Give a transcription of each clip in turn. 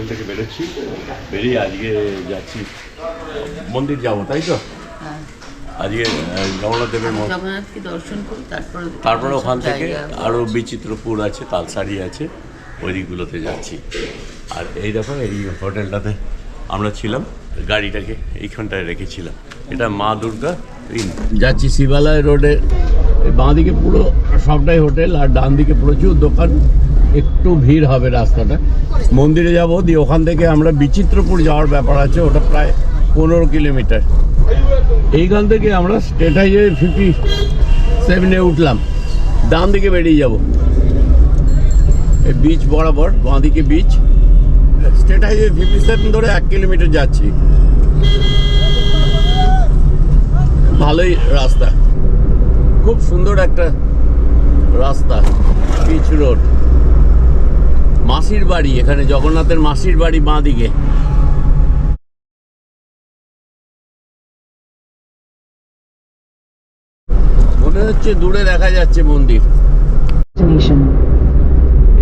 Hotel থেকে বেরোচ্ছি, বেরিয়ে আজকে যাচ্ছি মন্দির যাবো, তাই তো? আজকে জগন্নাথ দেবের জগন্নাথকে দর্শন করি, তারপরে ওখান থেকে আরও বিচিত্রপুর আছে, তালসারি আছে, ওই দিকগুলোতে যাচ্ছি। আর এই দেখো, এই হোটেলটাতে আমরা ছিলাম, গাড়িটাকে এইখানটায় রেখেছিলাম। এটা মা দুর্গা ইন। যাচ্ছি শিবালয় রোডে, বাঁ দিকে পুরো সবটাই হোটেল আর ডান দিকে প্রচুর দোকান, একটু ভিড় হবে রাস্তাটা। মন্দিরে যাব, দিয়ে ওখান থেকে আমরা বিচিত্রপুর যাওয়ার ব্যাপার আছে, ওটা প্রায় 15 কিলোমিটার। এইখান থেকে আমরা স্টেট হাইওয়ে 57-এ উঠলাম, ডান দিকে বেরিয়ে যাব এই বিচ বরাবর, বাঁ দিকে বিচ, স্টেট হাইওয়ে 57 ধরে 1 কিলোমিটার যাচ্ছি। ভালোই রাস্তা, খুব সুন্দর একটা রাস্তা, বিচ রোড। মাসির বাড়ি, এখানে জগন্নাথের মাসির বাড়ি বাঁ দিকে। মনে হচ্ছে দূরে দেখা যাচ্ছে মন্দির।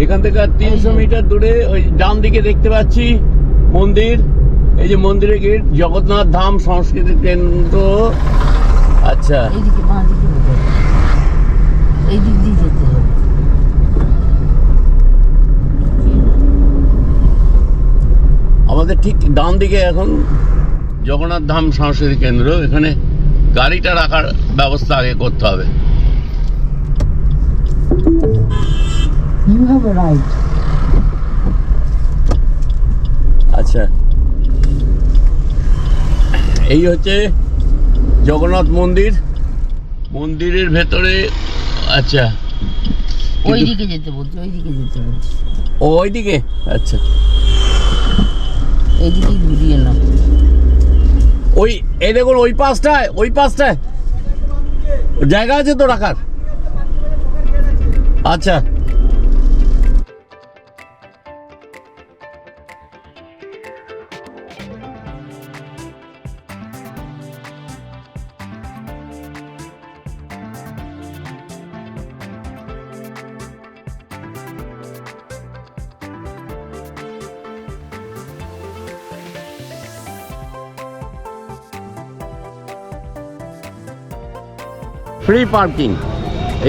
এখান থেকে 300 মিটার দূরে ওই ডান দিকে দেখতে পাচ্ছি মন্দির। এই যে মন্দিরের গেট, জগন্নাথ ধাম সংস্কৃতি কেন্দ্র। আচ্ছা, এই দিক দিয়ে যেতে হবে। আমাদের ঠিক ডান দিকে এখন জগন্নাথ ধাম সংস্কৃতি কেন্দ্র। এখানে গাড়িটা রাখার ব্যবস্থা আগে করতে হবে। আচ্ছা, এই হচ্ছে জগন্নাথ মন্দির। মন্দিরের ভেতরে, আচ্ছা ওইদিকে যেতে বলছি, ওইদিকে যেতে বলছি। ওইদিকে, আচ্ছা এইদিকে ঘুরিয়ে নাও। ওই এই দেখুন, ওই পাশটায় জায়গা আছে তো রাখার। আচ্ছা, ফ্রি পার্কিং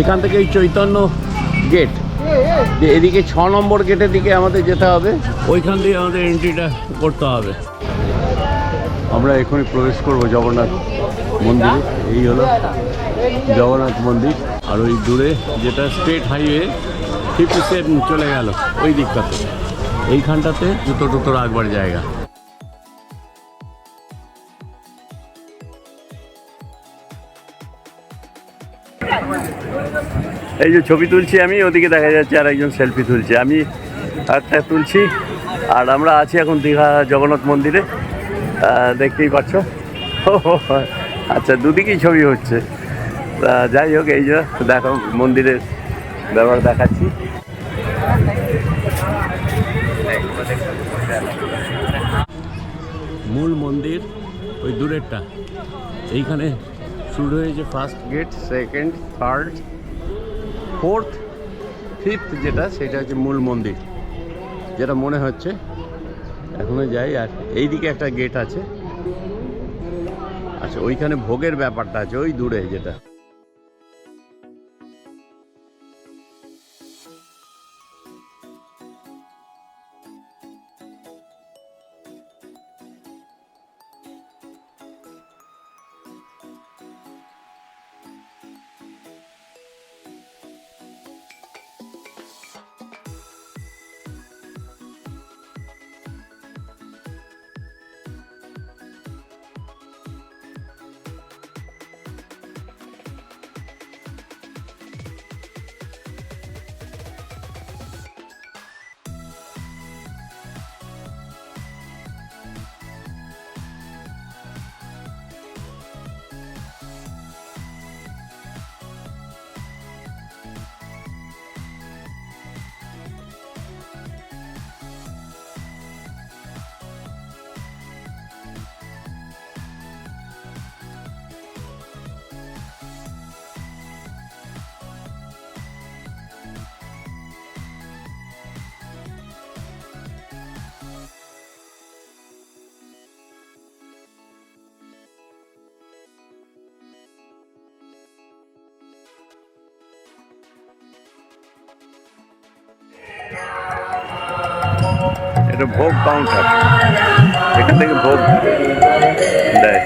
এখান থেকে এই চৈতন্য গেট, এদিকে 6 নম্বর গেটের দিকে আমাদের যেতে হবে, ওইখান দিয়ে আমাদের এন্ট্রিটা করতে হবে। আমরা এখনই প্রবেশ করব জগন্নাথ মন্দিরে। এই হলো জগন্নাথ মন্দির। আর ওই দূরে যেটা স্টেট হাইওয়ে 57 চলে গেল ওই দিকটাতে, এইখানটাতে জুতো টুতো রাখবার জায়গা। এই যে ছবি তুলছি আমি, ওদিকে দেখা যাচ্ছে আর একজন সেলফি তুলছে, আমি একটা তুলছি। আর আমরা আছি এখন দীঘা জগন্নাথ মন্দিরে, দেখতেই পাচ্ছ। আচ্ছা, দুদিকেই ছবি হচ্ছে। যাই হোক, এই যে দেখো মন্দিরের ব্যাপার দেখাচ্ছি। মূল মন্দির ওই দূরেরটা, এইখানে শুরু হয়েছে first gate, second, third, fourth, fifth, যেটা সেটা হচ্ছে মূল মন্দির, যেটা মনে হচ্ছে। এখনো যাই। আর এইদিকে একটা গেট আছে। আচ্ছা, ওইখানে ভোগের ব্যাপারটা আছে ওই দূরে যেটা। এটা ভোগ কাউন্টার, এখান থেকে ভোগ দেয়।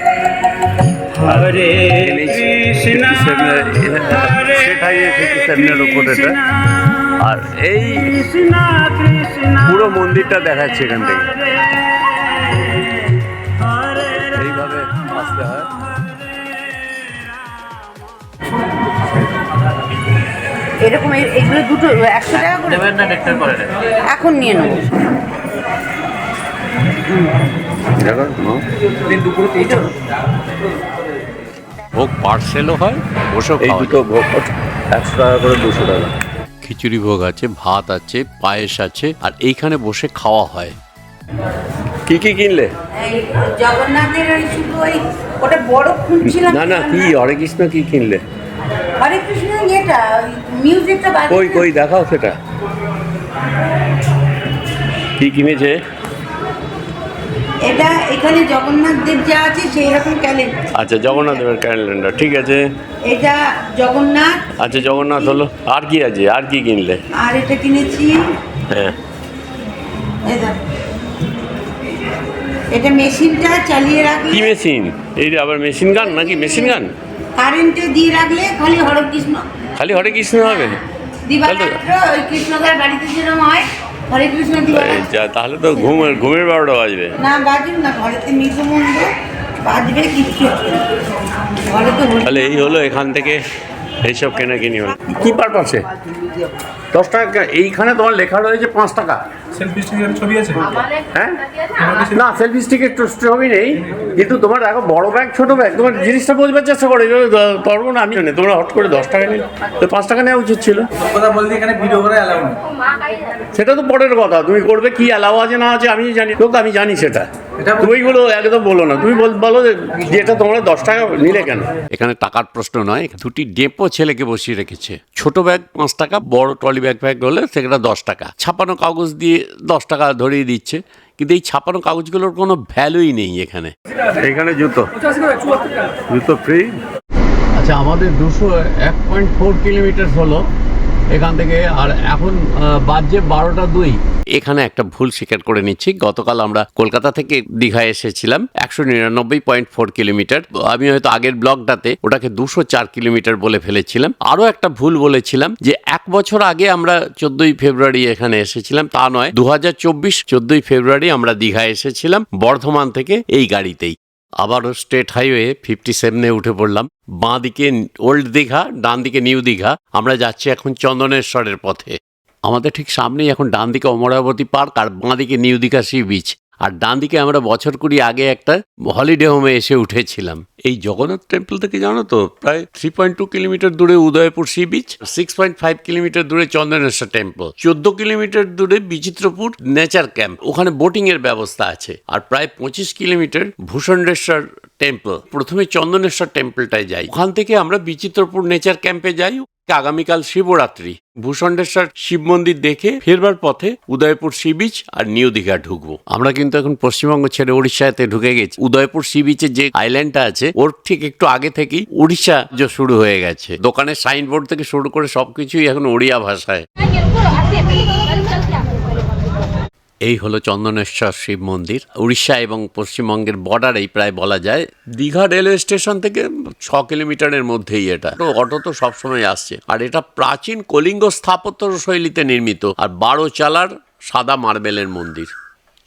আর এই পুরো মন্দিরটা দেখাচ্ছে এখান থেকে, এইভাবে আসতে হয়। এরকম এগুলো দুটো 100 টাকা করে দেবেন না ডেটটা করে দেন। এখন নিয়ে নেবো। ভোগ পার্সেলও হয়, বসেও এই দুটো ভোগ 100 টাকা করে, 200 টাকা। খিচুড়ি ভোগ আছে, ভাত আছে, পায়েস আছে, আর এইখানে বসে খাওয়া হয়। কি কি কিনলে? এই জগন্নাথের ওই শুধু ওই ওটা বড় খুঁজছিলাম। না না, কি হরে কৃষ্ণ কি কিনলে? হরে কৃষ্ণ এটা মিউজিকটা বাজে। কই কই দেখাও সেটা, কি কিনেছে? এটা এখানে জগন্নাথ দেব যা আছে সেই রকম ক্যালেন্ডার। আচ্ছা, জগন্নাথ দেবের ক্যালেন্ডার, ঠিক আছে। এটা জগন্নাথ। আচ্ছা, জগন্নাথ হলো, আর কি আছে, আর কি কিনলে? আর এটা কিনেছি, হ্যাঁ, এটা মেশিনটা চালিয়ে রাখলে। কি মেশিন? এই আবার মেশিন গান নাকি? মেশিন গান কারেন্টে দিয়ে রাখলে খালি হরে কৃষ্ণ, খালি হরে কৃষ্ণ হবে? দিবারাত্র ওই কৃষ্ণদার বাড়িতে যেরকম হয় হরে কৃষ্ণ দিবারাত্র। তাহলে তো ঘুমের 12টা বাজবে। না বাজুন না, ঘরেতে মৃদুমন্দ বাজবে, কিচ্ছু হবে না। ঘরে তো তাহলে এই হলো এখান থেকে এইসব কেনাকিনি হলো। কি পারপাসে 10 টাকা? এইখানে তোমার লেখা রয়েছে 5 টাকা। সেলফি স্টিকের ছবি আছে? হ্যাঁ, না সেলফি স্টিকের ছবি নেই, কিন্তু তোমার দেখো বড় ব্যাগ ছোট ব্যাগ, তোমার জিনিসটা বোঝবার চেষ্টা করো। পারবো না আমি, জানি তোমরা হট করে 10 টাকা নিলে, তো 5 টাকা নেওয়া উচিত ছিল। কথা বলতে এখানে ভিডিও করে অ্যালাউ নেই। সেটা তো পরের কথা, তুমি করবে কি অ্যালাউ আছে না আছে আমি জানি, তো আমি জানি সেটা। তুমি এগুলো একদম বলো না, তুমি বলো যে এটা তোমরা 10 টাকা নিলে কেন। এখানে টাকার প্রশ্ন নয়, দুটি ডেপো ছেলেকে বসিয়ে রেখেছে। ছোট ব্যাগ 5 টাকা, বড় ট্রলি ব্যাগ হলে সেটা 10 টাকা। ছাপানো কাগজ দিয়ে 10 টাকা ধরিয়ে দিচ্ছে, কিন্তু এই ছাপানো কাগজগুলোর কোনো ভ্যালুই নেই এখানে। এখানে জুতো ফ্রি। আচ্ছা, আমাদের 1.4 কিলোমিটার হলো এখান থেকে, আর এখন বাজছে 12টা 2। এখানে একটা ভুল স্বীকার করে নিচ্ছি, গতকাল আমরা কলকাতা থেকে দীঘায় এসেছিলাম 199.4 কিলোমিটার। আমি হয়তো আগের ব্লগটাতে ওটাকে 204 কিলোমিটার বলে ফেলেছিলাম। আরও একটা ভুল বলেছিলাম যে 1 বছর আগে আমরা 14ই ফেব্রুয়ারি এখানে এসেছিলাম, তা নয়, 2024 14ই ফেব্রুয়ারি আমরা দীঘায় এসেছিলাম বর্ধমান থেকে এই গাড়িতেই। আবারও স্টেট হাইওয়ে 57-এ উঠে পড়লাম। বাঁ দিকে ওল্ড দীঘা, ডান দিকে নিউ দীঘা। আমরা যাচ্ছি এখন চন্দনেশ্বরের পথে। আমাদের ঠিক সামনেই এখন ডান দিকে অমরাবতী পার্ক, আর বাঁ দিকে নিউ দীঘা সি বিচ। আর ডান দিকে আমরা বছর 20 আগে একটা হলিডে হোমে এসে উঠেছিলাম। এই জগন্নাথ টেম্পল থেকে জানো তো প্রায় 3.2 কিলোমিটার দূরে উদয়পুর সি বিচ, 6.5 কিলোমিটার দূরে চন্দনেশ্বর টেম্পল, 14 কিলোমিটার দূরে বিচিত্রপুর নেচার ক্যাম্প, ওখানে বোটিং এর ব্যবস্থা আছে, আর প্রায় 25 কিলোমিটার ভূষণ্ডেশ্বর টেম্পল। প্রথমে চন্দনেশ্বর টেম্পলটায় যাই, ওখান থেকে আমরা বিচিত্রপুর নেচার ক্যাম্পে যাই। আগামীকাল শিবরাত্রি, ভূষণ্ডেশ্বর শিব মন্দির দেখে ফেরবার পথে উদয়পুর সি বিচ আর নিউ দীঘা ঢুকবো। আমরা কিন্তু এখন পশ্চিমবঙ্গ ছেড়ে উড়িষ্যাতে ঢুকে গেছি। উদয়পুর সি বিচের যে আইল্যান্ডটা আছে ওর ঠিক একটু আগে থেকেই উড়িষ্যা শুরু হয়ে গেছে। দোকানের সাইনবোর্ড থেকে শুরু করে সবকিছুই এখন ওড়িয়া ভাষায়। এই হলো চন্দনেশ্বর শিব মন্দির, উড়িষ্যা এবং পশ্চিমবঙ্গের বর্ডারেই প্রায় বলা যায়। দীঘা রেলওয়ে স্টেশন থেকে 6 কিলোমিটারের মধ্যেই এটা। অটো তো সবসময় আসছে, আর এটা প্রাচীন কলিঙ্গ স্থাপত্য শৈলীতে নির্মিত, আর 12 চালার সাদা মার্বেলের মন্দির।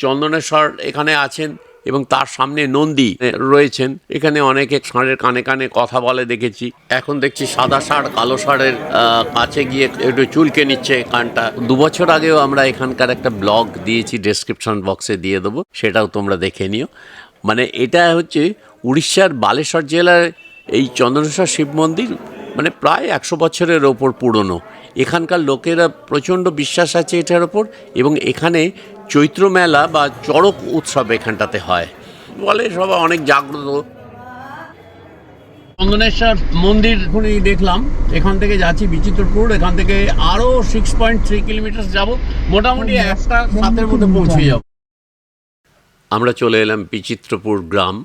চন্দনেশ্বর এখানে আছেন এবং তার সামনে নন্দী রয়েছেন। এখানে অনেকে ষাঁড়ের কানে কানে কথা বলে দেখেছি। এখন দেখছি সাদা ষাঁড় কালো ষাঁড়ের কাছে গিয়ে একটু চুলকে নিচ্ছে কানটা। 2 বছর আগেও আমরা এখানকার একটা ব্লগ দিয়েছি, ডেসক্রিপশন বক্সে দিয়ে দেবো, সেটাও তোমরা দেখে নিও। মানে এটা হচ্ছে উড়িষ্যার বালেশ্বর জেলার এই চন্দনেশ্বর শিব মন্দির, মানে প্রায় 100 বছরের ওপর পুরনো। এখানকার লোকেরা প্রচণ্ড বিশ্বাস আছে এটার ওপর, এবং এখানে চৈত্র মেলা বা চড়ক উৎসব এখানটাতে হয় বলে, সবাই অনেক জাগ্রত। চন্দনেশ্বর মন্দির এখনই দেখলাম, এখান থেকে যাচ্ছি বিচিত্রপুর, এখান থেকে আরও 6.3 কিলোমিটার যাব, মোটামুটি 1:07 মধ্যে পৌঁছে যাব। আমরা চলে এলাম বিচিত্রপুর গ্রাম।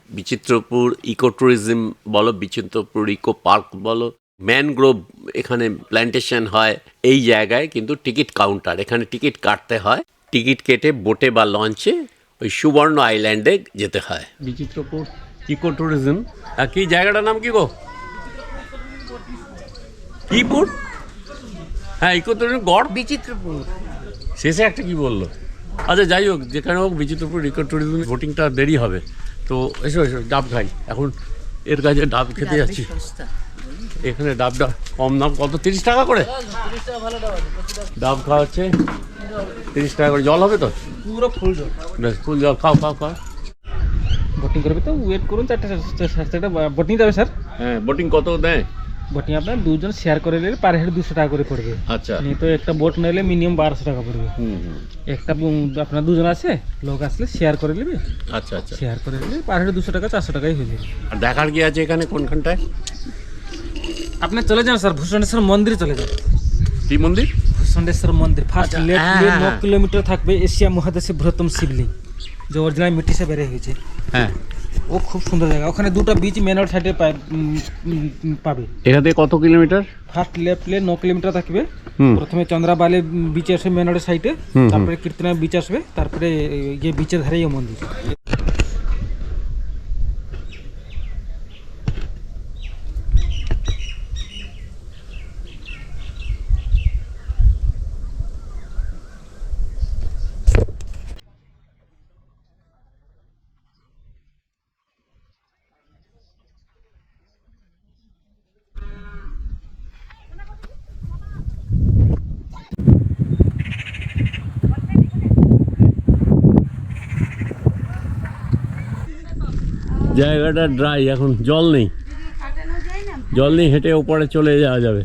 বিচিত্রপুর ইকো ট্যুরিজম বলো, বিচিত্রপুর ইকো পার্ক বলো, ম্যানগ্রোভ এখানে প্ল্যান্টেশন হয়। এই জায়গায় কিন্তু টিকিট কাউন্টার, এখানে টিকিট কাটতে হয়। টিকিট কেটে বোটে বা লঞ্চে ওই সুবর্ণ আইল্যান্ডে যেতে হয়। Bichitrapur eco tourism. কি জায়গাটার নাম কি গো? কি পুর? হ্যাঁ, ইকো ট্যুরিজম গড় বিচিত্রপুর। শেষে একটা কি বললো? আচ্ছা যাই হোক, যেখানে হোক বিচিত্রপুর ইকো ট্যুরিজম বোটিংটা দেরি হবে, তো এসো এসো ডাব খাই। এখন এর কাছে ডাব খেতে যাচ্ছি। এখানে ডাবটা কম দাম, কত 30 টাকা করে ডাব খাওয়া হচ্ছে। 30 টাকা করে। জল হবে তো? পুরো ফুল জল। বেশ, ফুল জল। খাও খাও খাও। বোটিং করবে তো ওয়েট করুন, 4টা বোটিং যাবে স্যার। হ্যাঁ, বোটিং কত দেয়? বোটিং আপনার দুজন শেয়ার করে নিলে পার হেড 200 টাকা করে পড়বে। আচ্ছা। নিয়ে তো একটা বোট নিলে মিনিমাম 1200 টাকা পড়বে। একটা আপনার দুজন আছে, লোক আসলে শেয়ার করে নেবে। আচ্ছা আচ্ছা। শেয়ার করে নিলে পার হেড 200 টাকা 400 টাকাই হয়ে যাবে। আর দেখার কি আছে এখানে কোনখানটায়? আপনি চলে যান স্যার, ভূষণেশ্বর মন্দিরে চলে যান। কি মন্দির? ভূষণেশ্বর মন্দির ফার্স্ট আচ্ছা, লেফট হ্যাঁ, দিয়ে হ্যাঁ, 9 হ্যাঁ। কিলোমিটার থাকবে। এশিয়া মহাদেশের বৃহত্তম শিবলিঙ্গ, যে অরিজিনাল মিट्टी से বের হয়েছে। হ্যাঁ, ও খুব সুন্দর জায়গা। ওখানে দুটো বিচ মেন রোড সাইডে পাবে। এখান থেকে কত কিলোমিটার? ফার্স্ট লেফট লে 9 কিলোমিটার থাকবে। হুম। প্রথমে চন্দ্রাবালি বিচ আসবে মেন রোডের সাইডে, হুম। তারপরে কীর্তনা বিচ আসবে, তারপরে এই বিচের ধারেই এই মন্দির। জায়গাটা ড্রাই, এখন জল নেই। জল নেই, হেঁটে ওপরে চলে যাওয়া যাবে।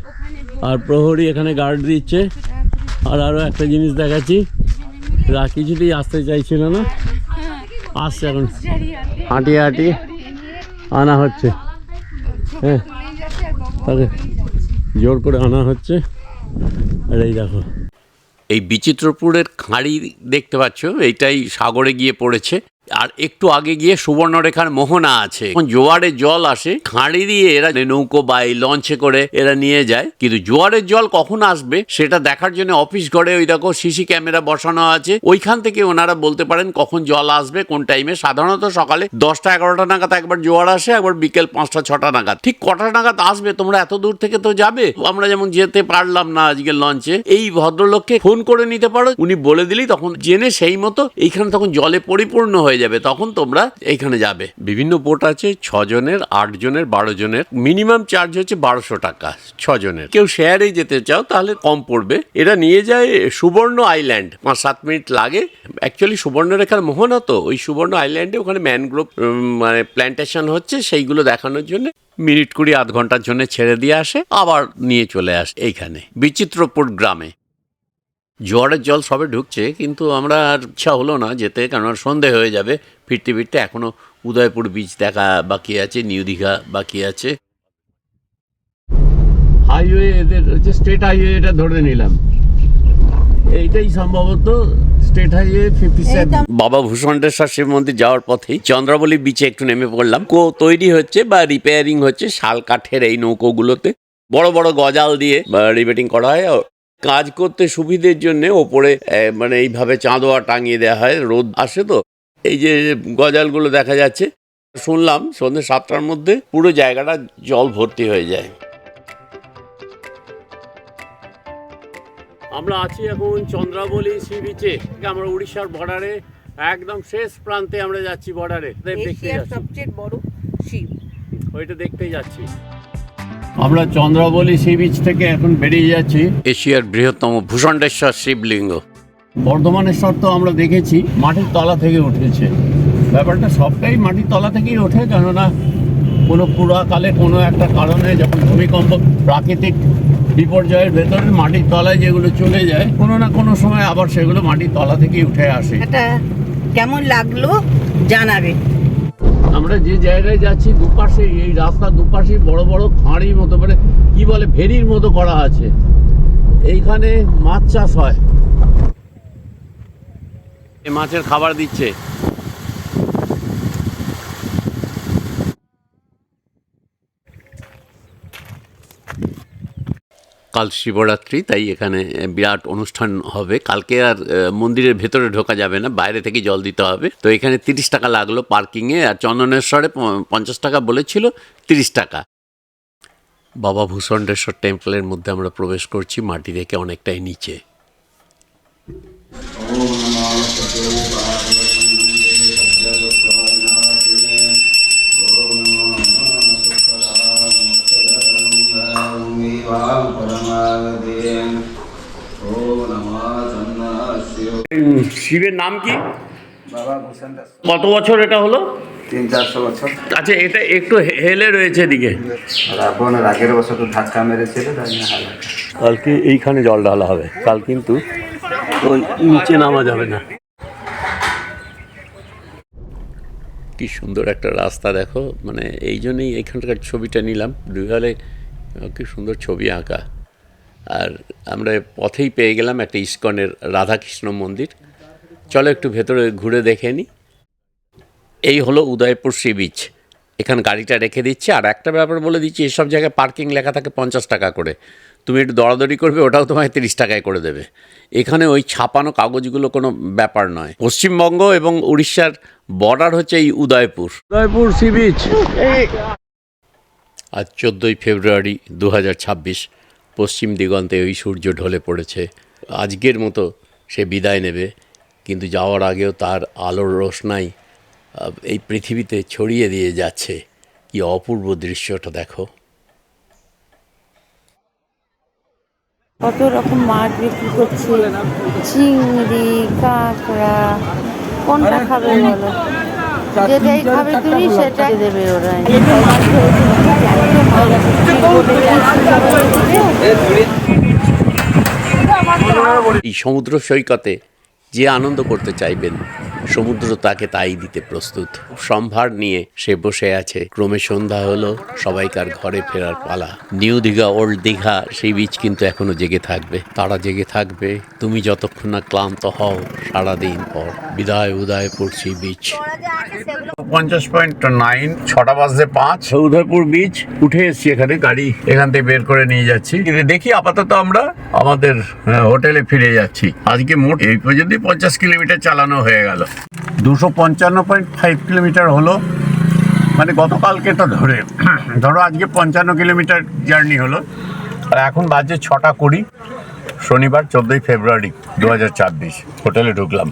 আর প্রহরী এখানে গার্ড দিচ্ছে। আর আরও একটা জিনিস দেখাচ্ছি, কিছুতেই আসতে চাইছিল না, আসছে এখন হাঁটিয়ে হাঁটিয়ে আনা হচ্ছে। হ্যাঁ, তাকে জোর করে আনা হচ্ছে। আর এই দেখো, এই বিচিত্রপুরের খাঁড়ি দেখতে পাচ্ছ, এইটাই সাগরে গিয়ে পড়েছে। আর একটু আগে গিয়ে সুবর্ণরেখার মোহনা আছে। জোয়ারের জল আসে, খাঁড়ি দিয়ে এরা নৌকো বা এই লঞ্চে করে এরা নিয়ে যায়। কিন্তু জোয়ারের জল কখন আসবে সেটা দেখার জন্য অফিস ঘরে ওই দেখো সিসি ক্যামেরা বসানো আছে। ওইখান থেকে ওনারা বলতে পারেন কখন জল আসবে, কোন টাইমে। সাধারণত সকালে 10টা 11টা নাগাদ একবার জোয়ার আসে, একবার বিকেল 5টা 6টা নাগাদ। ঠিক কটা নাগাদ আসবে, তোমরা এত দূর থেকে তো যাবে, আমরা যেমন যেতে পারলাম না আজকে লঞ্চে, এই ভদ্রলোককে ফোন করে নিতে পারো, উনি বলে দিলেই তখন জেনে সেই মতো এইখানে তখন জলে পরিপূর্ণ হয়ে যাবে, তখন তোমরা এইখানে যাবে। বিভিন্ন বোট আছে, 6 জনের, 8 জনের, 12 জনের। মিনিমাম চার্জ হচ্ছে 1200 টাকা 6 জনের। কেউ শেয়ারে যেতে চাও তাহলে কম পড়বে। এটা নিয়ে যায় সুবর্ণ আইল্যান্ড, 5-7 মিনিট লাগে। অ্যাকচুয়ালি সুবর্ণরেখার মোহনা তো ওই সুবর্ণ আইল্যান্ডে, ওখানে ম্যানগ্রোভ মানে প্ল্যান্টেশন হচ্ছে, সেইগুলো দেখানোর জন্য মিনিট 20-8 ঘন্টার জন্য ছেড়ে দিয়ে আসে, আবার নিয়ে চলে আসে এইখানে বিচিত্রপুর গ্রামে। জোয়ারের জল সবে ঢুকছে, কিন্তু আমরা আর ইচ্ছা হলো না যেতে, কারণ সন্ধে হয়ে যাবে ফিরতে ফিরতে। এখনো উদয়পুর বিচ দেখা বাকি আছে, নিউ দীঘা বাকি আছে। হাইওয়ে এদের হচ্ছে স্টেট হাইওয়ে, এটা ধরে নিলাম, এইটাই সম্ভবত স্টেট হাইওয়ে 57। বাবা ভূষণেশ্বর শিব মন্দির যাওয়ার পথেই চন্দ্রাবলী বিচে একটু নেমে পড়লাম। তৈরি হচ্ছে বা রিপেয়ারিং হচ্ছে শাল কাঠের এই নৌকোগুলোতে। বড় বড় গজাল দিয়ে রিপেয়ারিং করা হয়। কাজ করতে সুবিধের জন্য ওপরে মানে এইভাবে চাঁদোয়া টাঙিয়ে দেওয়া হয়, রোদ আসে তো। এই যে গজালগুলো দেখা যাচ্ছে, শুনলাম সন্ধ্যে 7টার মধ্যে পুরো জায়গাটা জল ভর্তি হয়ে যায়। আমরা আছি এখন চন্দ্রাবলী সি বিচে। আমরা উড়িষ্যার বর্ডারে একদম শেষ প্রান্তে আমরা যাচ্ছি, বর্ডারে দেখতে যাচ্ছি। সবচেয়ে বড় শিব, ওইটা দেখতেই যাচ্ছি। আমরা চন্দ্রাবলী সি বিচ থেকে এখন বেরিয়ে যাচ্ছি। এশিয়ার বৃহত্তম ভূষণেশ্বর শিবলিঙ্গ। বর্ধমানেশ্বর তো আমরা দেখেছি মাটির তলা থেকে উঠেছে, ব্যাপারটা সবটাই মাটির তলা থেকেই ওঠে। কেননা কোনো পুরাকালে কোনো একটা কারণে যখন ভূমিকম্প, প্রাকৃতিক বিপর্যয়ের ভেতরে মাটির তলায় যেগুলো চলে যায়, কোনো না কোনো সময় আবার সেগুলো মাটির তলা থেকেই উঠে আসে। এটা কেমন লাগলো জানাবে। আমরা যে জায়গায় যাচ্ছি দুপাশে, এই রাস্তার দুপাশে বড় বড় খাঁড়ির মতো, মানে কি বলে ভেরির মতো করা আছে। এইখানে মাছ চাষ হয়, মাছের খাবার দিচ্ছে। কাল শিবরাত্রি, তাই এখানে বিরাট অনুষ্ঠান হবে। কালকে আর মন্দিরের ভেতরে ঢোকা যাবে না, বাইরে থেকে জল দিতে হবে। তো এখানে 30 টাকা লাগলো পার্কিংয়ে, আর চন্দনেশ্বরে 50 টাকা বলেছিল, 30 টাকা। বাবা ভূষণ্ডেশ্বর টেম্পলের মধ্যে আমরা প্রবেশ করছি, মাটি থেকে অনেকটাই নিচে। শিবের নাম কি? বাবা ভূষণ্ডেশ্বর। কত বছর এটা হলো? 300-400 বছর। আচ্ছা, এটা একটু হেলে রয়েছে এদিকে। রাবণের আগের বছর তো ধাক্কা মেরেছিল, তাই না হালকা। কালকে এইখানে জল ঢালা হবে, কাল কিন্তু ওই নিচে নামা যাবে না। কি সুন্দর একটা রাস্তা দেখো, মানে এই জন্যই এইখানকার ছবিটা নিলাম। দুয়ালে কি সুন্দর ছবি আঁকা। আর আমরা পথেই পেয়ে গেলাম একটা ইস্কনের রাধাকৃষ্ণ মন্দির। চলো একটু ভেতরে ঘুরে দেখে নিই। এই হলো উদয়পুর সি বিচ। এখানে গাড়িটা রেখে দিচ্ছে। আর একটা ব্যাপার বলে দিচ্ছি, এসব জায়গায় পার্কিং লেখা থাকে 50 টাকা করে। তুমি একটু দরাদরি করবে, ওটাও তোমায় 30 টাকায় করে দেবে। এখানে ওই ছাপানো কাগজগুলো কোনো ব্যাপার নয়। পশ্চিমবঙ্গ এবং উড়িষ্যার বর্ডার হচ্ছে এই উদয়পুর সি বিচ। আজ 14ই ফেব্রুয়ারি 2026। পশ্চিম দিগন্তে ওই সূর্য ঢলে পড়েছে। আজকের মতো সে বিদায় নেবে, কিন্তু যাওয়ার আগেও তার আলোর রোশনাই এই পৃথিবীতে ছড়িয়ে দিয়ে যাচ্ছে। কি অপূর্ব দৃশ্যটা দেখো। কত রকম মাছ বিক্রি করছে, চিংড়ি, কাঁকড়া, কোনটা খাবে বলো? যেটাই খাবে তুমি সেটাই দেবে ওরা। এই সমুদ্র সৈকতে যে আনন্দ করতে চাইবেন, সমুদ্র তাকে তাই দিতে প্রস্তুত। সম্ভার নিয়ে সে বসে আছে। ক্রমে সন্ধ্যা হলো, সবাইকার ঘরে ফেরার পালা। নিউ দীঘা, ওল্ড দীঘা সেই বীচ কিন্তু এখনো জেগে থাকবে। তারা জেগে থাকবে তুমি যতক্ষণ না ক্লান্ত হও সারাদিন পর। বিদায় Udaipur sea beach. 50.9, 6:05 Udaipur beach. উঠে এসছি এখানে, গাড়ি এখান থেকে বের করে নিয়ে যাচ্ছি। দেখি আপাতত আমরা আমাদের হোটেলে ফিরে যাচ্ছি। আজকে মোট এই পর্যন্ত 50 কিলোমিটার চালানো হয়ে গেল। 255.5 কিলোমিটার হলো, মানে গতকালকেটা ধরো আজকে 55 কিলোমিটার জার্নি হলো। আর এখন বাজে 6:20, শনিবার 14ই ফেব্রুয়ারি 2024। হোটেলে ঢুকলাম।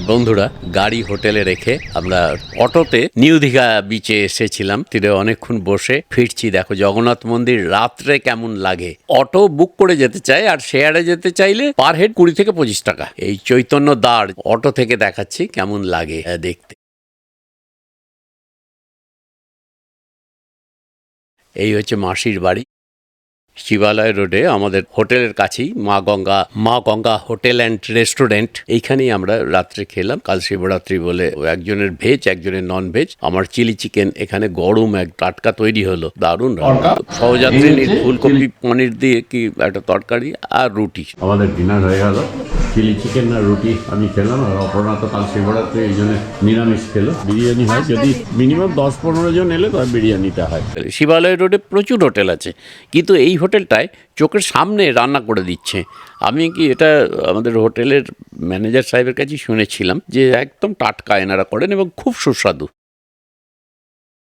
বন্ধুরা, গাড়ি হোটেলে রেখে আমরা অটোতে নিউ দীঘা বিচে এসেছিলাম। তীরে অনেকক্ষণ বসে ফিরছি। দেখো জগন্নাথ মন্দির রাত্রে কেমন লাগে। অটো বুক করে যেতে চাই, আর শেয়ারে যেতে চাইলে পার হেড 20 থেকে 25 টাকা। এই চৈতন্য দ্বার অটো থেকে দেখাচ্ছি কেমন লাগে দেখতে। এই হচ্ছে মাসির বাড়ি, শিবালয় রোডে আমাদের হোটেলের কাছেই মা গঙ্গা হোটেল অ্যান্ড রেস্টুরেন্ট। এইখানেই আমরা রাত্রে খেলাম। কাল শিবরাত্রি বলে একজনের ভেজ, একজনের নন ভেজ। আমার চিলি চিকেন এখানে গরম টাটকা তৈরি হলো, দারুণ। সহযাত্রী ফুলকপি পনির দিয়ে কি একটা তরকারি আর রুটি। আমাদের ডিনার হয়ে গেল। চিলি চিকেন আর রুটি আমি খেলাম। আর অপর্ণা তো কাল শিবরাত্রি এই জন্য নিরামিষ খেলো। বিরিয়ানি হয়, যদি মিনিমাম 10-15 জন এলে তবে বিরিয়ানিটা হয়। শিবালয় রোডে প্রচুর হোটেল আছে, কিন্তু এই হোটেলটায় চোখের সামনে রান্না করে দিচ্ছে। আমি কি এটা আমাদের হোটেলের ম্যানেজার সাহেবের কাছে শুনেছিলাম যে একদম টাটকা এনারা করেন এবং খুব সুস্বাদু।